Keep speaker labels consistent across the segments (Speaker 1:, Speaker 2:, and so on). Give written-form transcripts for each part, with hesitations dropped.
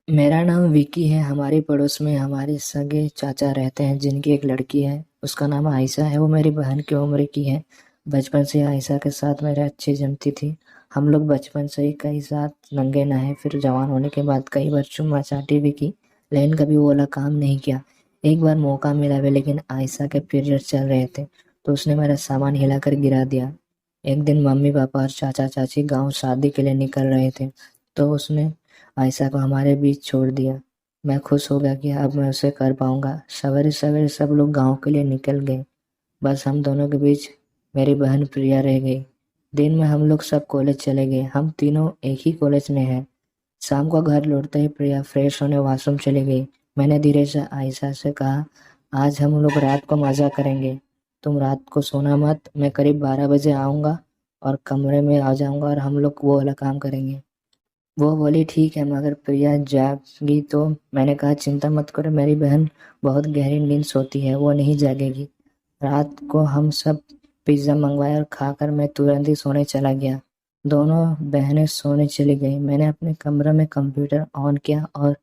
Speaker 1: میرا نام وکی ہے۔ ہماری پڑوس میں ہمارے سگے چاچا رہتے ہیں جن کی ایک لڑکی ہے، اس کا نام عائشہ ہے۔ وہ میری بہن کی عمر کی ہے۔ بچپن سے عائشہ کے ساتھ میرے اچھی جمتی تھی۔ ہم لوگ بچپن سے ہی کئی ساتھ ننگے نہے، پھر جوان ہونے کے بعد کئی بار چما چاٹی بھی کی، لیکن کبھی وہ والا کام نہیں کیا۔ ایک بار موقع ملا بھی، لیکن عائشہ کے پیریڈ چل رہے تھے تو اس نے میرا سامان ہلا کر گرا دیا۔ ایک دن ممی پاپا اور چاچا چاچی گاؤں شادی کے لیے نکل رہے تھے تو اس نے عائشہ کو ہمارے بیچ چھوڑ دیا۔ میں خوش ہو گیا کہ اب میں اسے کر پاؤں گا۔ سویرے سویرے سب لوگ گاؤں کے لیے نکل گئے، بس ہم دونوں کے بیچ میری بہن پریا رہ گئی۔ دن میں ہم لوگ سب کالج چلے گئے، ہم تینوں ایک ہی کالج میں ہیں۔ شام کو گھر لوٹتے ہی پریا فریش ہونے واش روم چلی گئی۔ میں نے دھیرے سے عائشہ سے کہا، آج ہم لوگ رات کو مزہ کریں گے، تم رات کو سونا مت، میں قریب 12 بجے آؤں گا اور کمرے میں آ جاؤں گا اور ہم لوگ وہ والا کام کریں گے۔ وہ بولی ٹھیک ہے، مگر پریا جاگی تو میں نے کہا چنتا مت کرو، میری بہن بہت گہری نیند سوتی ہے، وہ نہیں جاگے گی۔ رات کو ہم سب پیزا منگوایا اور کھا کر میں ترنت ہی سونے چلا گیا۔ دونوں بہنیں سونے چلی گئی۔ میں نے اپنے کمرے میں کمپیوٹر آن کیا اور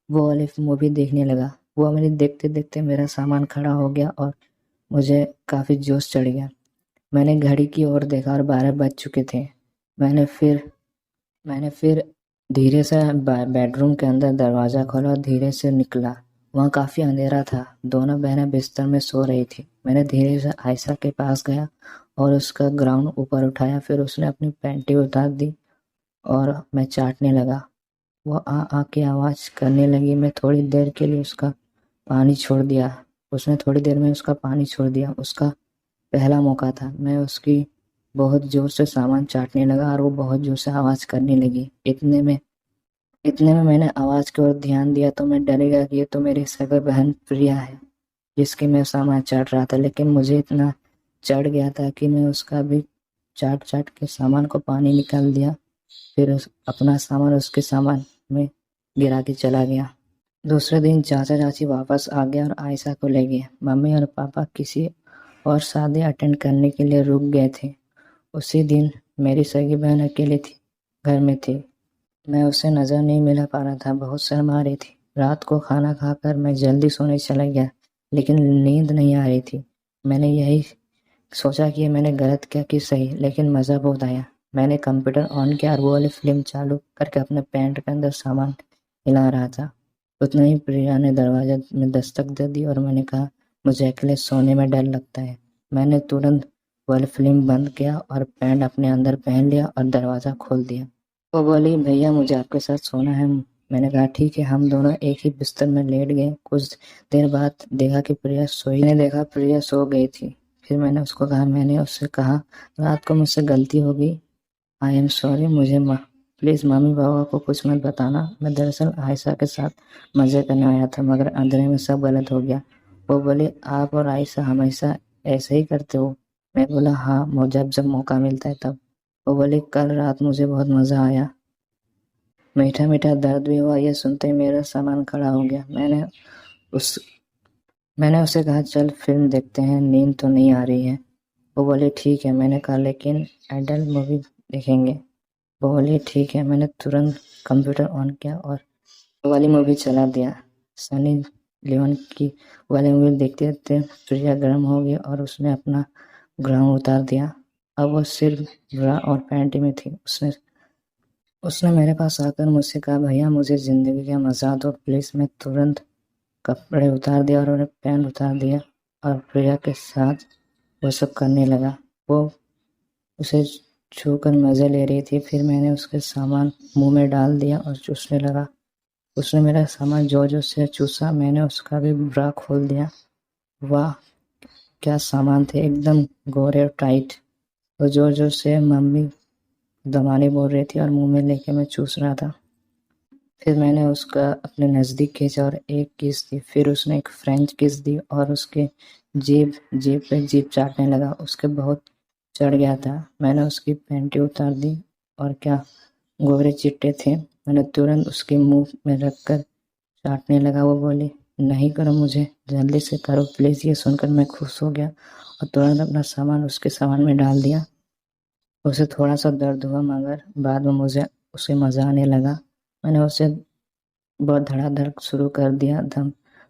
Speaker 1: وہ والی مووی دیکھنے لگا۔ وہ میری دیکھتے دیکھتے میرا سامان کھڑا ہو گیا اور مجھے کافی جوش چڑھ گیا۔ میں نے گھڑی کی اور دیکھا اور 12 بج چکے تھے۔ میں نے پھر دھیرے سے بیڈ روم کے اندر دروازہ کھولا اور دھیرے سے نکلا۔ وہاں کافی اندھیرا تھا، دونوں بہنیں بستر میں سو رہی تھی۔ میں نے دھیرے سے عائشہ کے پاس گیا اور اس کا گراؤنڈ اوپر اٹھایا، پھر اس نے اپنی پینٹی اتار دی اور میں چاٹنے لگا۔ وہ آ کے آواز کرنے لگی۔ میں تھوڑی دیر کے لیے اس کا پانی چھوڑ دیا۔ اس نے تھوڑی دیر میں اس کا پانی چھوڑ دیا۔ اس کا پہلا موقع تھا۔ میں اس کی بہت زور سے سامان چاٹنے لگا اور وہ بہت زور سے آواز کرنے لگی۔ اتنے میں نے آواز کی اور دھیان دیا تو میں ڈر گیا کہ یہ تو میری سگی بہن پریا ہے جس کی میں سامان چاٹ رہا تھا، لیکن مجھے اتنا چڑھ گیا تھا کہ میں اس کا بھی چاٹ چاٹ کے سامان کو پانی نکال دیا، پھر اپنا سامان اس کے سامان میں گرا کے چلا گیا۔ دوسرے دن چاچا چاچی واپس آ گئے اور عائشہ کو لے گئے۔ ممی اور پاپا کسی اور شادی اٹینڈ کرنے کے لیے رک گئے تھے۔ اسی دن میری سگی بہن اکیلی تھی، گھر میں تھی۔ میں اسے نظر نہیں ملا پا رہا تھا، بہت شرما رہی تھی۔ رات کو کھانا کھا کر میں جلدی سونے چلا گیا، لیکن نیند نہیں آ رہی تھی۔ میں نے یہی سوچا کہ میں نے غلط کیا کہ صحیح، لیکن مزہ بہت آیا۔ میں نے کمپیوٹر آن کیا اور وہ والی فلم چالو کر کے اپنے پینٹ کے اندر سامان ہلا رہا تھا۔ اتنا ہی پریا نے دروازے میں دستک دے دی اور میں نے کہا، مجھے اکیلے سونے میں ڈر لگتا ہے۔ میں نے ترنت وہ فلم بند کیا اور پینٹ اپنے اندر پہن لیا اور دروازہ کھول دیا۔ وہ بولی، بھیا مجھے آپ کے ساتھ سونا ہے۔ میں نے کہا ٹھیک ہے۔ ہم دونوں ایک ہی بستر میں لیٹ گئے۔ کچھ دیر بعد دیکھا کہ پریا سوئی، میں نے دیکھا پریا سو گئی تھی۔ پھر میں نے اس کو کہا، میں نے اس سے کہا رات کو مجھ سے غلطی ہو گئی، آئی ایم سوری، مجھے پلیز ممی بابا کو کچھ مت بتانا۔ میں دراصل عائشہ کے ساتھ مزے کرنے آیا تھا، مگر اندھیرے میں سب غلط ہو گیا۔ وہ بولی، آپ اور عائشہ ہمیشہ ایسے ہی کرتے ہو؟ میں بولا ہاں، جب موقع ملتا ہے تب۔ وہ بولی، کل رات مجھے بہت مزہ آیا، میٹھا میٹھا درد بھی ہوا۔ یہ سنتے ہی میرا سامان کھڑا ہو گیا۔ میں نے اسے کہا چل فلم دیکھتے ہیں، نیند تو نہیں آ رہی ہے۔ وہ بولی ٹھیک ہے۔ میں نے کہا لیکن ایڈلٹ مووی دیکھیں گے۔ وہ بولی ٹھیک ہے۔ میں نے ترنت کمپیوٹر آن کیا اور وہ والی مووی چلا دیا۔ سنی لیون کی والی مووی دیکھتے دیکھتے پریا گرم ہو گئی اور اس نے اپنا گراؤنڈ اتار دیا۔ اب وہ صرف برا اور پینٹی میں تھی۔ اس نے میرے پاس آ کر مجھ سے کہا، بھیا مجھے زندگی کا مزہ دو پلیز۔ میں ترنت کپڑے اتار دیا اور پینٹ اتار دیا اور پریا کے ساتھ وہ سب کرنے لگا۔ وہ اسے چھو کر مزے لے رہی تھی۔ پھر میں نے اس کے سامان منہ میں ڈال دیا اور چوسنے لگا۔ اس نے میرا سامان جو سے چوسا، میں نے اس کا بھی برا کھول دیا۔ واہ کیا سامان تھے، ایک دم گورے اور ٹائٹ۔ وہ جو سے ممی دمانے بول رہی تھی اور منہ میں لے کے میں چوس رہا تھا۔ پھر میں نے اس کا اپنے نزدیک کھینچا اور ایک کس دی، پھر اس نے ایک فرینچ کس دی اور اس کے جیب پہ جیب چاٹنے لگا۔ اس کے بہت چڑھ گیا تھا۔ میں نے اس کی پینٹی اتار دی اور کیا گورے چٹے تھے۔ میں نے ترنت اس کے منہ میں رکھ کر چاٹنے لگا۔ وہ بولی، نہیں کرو، مجھے جلدی سے کرو پلیز۔ یہ سن کر میں خوش ہو گیا اور ترنت اپنا سامان اس کے سامان میں ڈال دیا۔ اسے تھوڑا سا درد ہوا، مگر بعد میں اسے مزہ آنے لگا۔ میں نے اسے بہت دھڑا دھڑ شروع کر دیا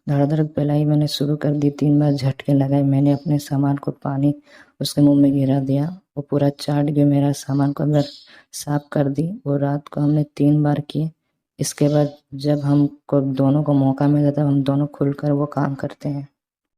Speaker 1: دھڑا دھڑ پلائی میں نے شروع کر دی 3 بار جھٹکے لگائے میں نے اپنے سامان کو پانی اس کے منہ میں گرا دیا وہ پورا چاٹ کے میرا سامان کو اندر صاف کر دی وہ رات کو ہم نے 3 بار کی اس کے بعد جب ہم کو دونوں کو موقع ملا تب ہم دونوں کھل کر وہ کام کرتے ہیں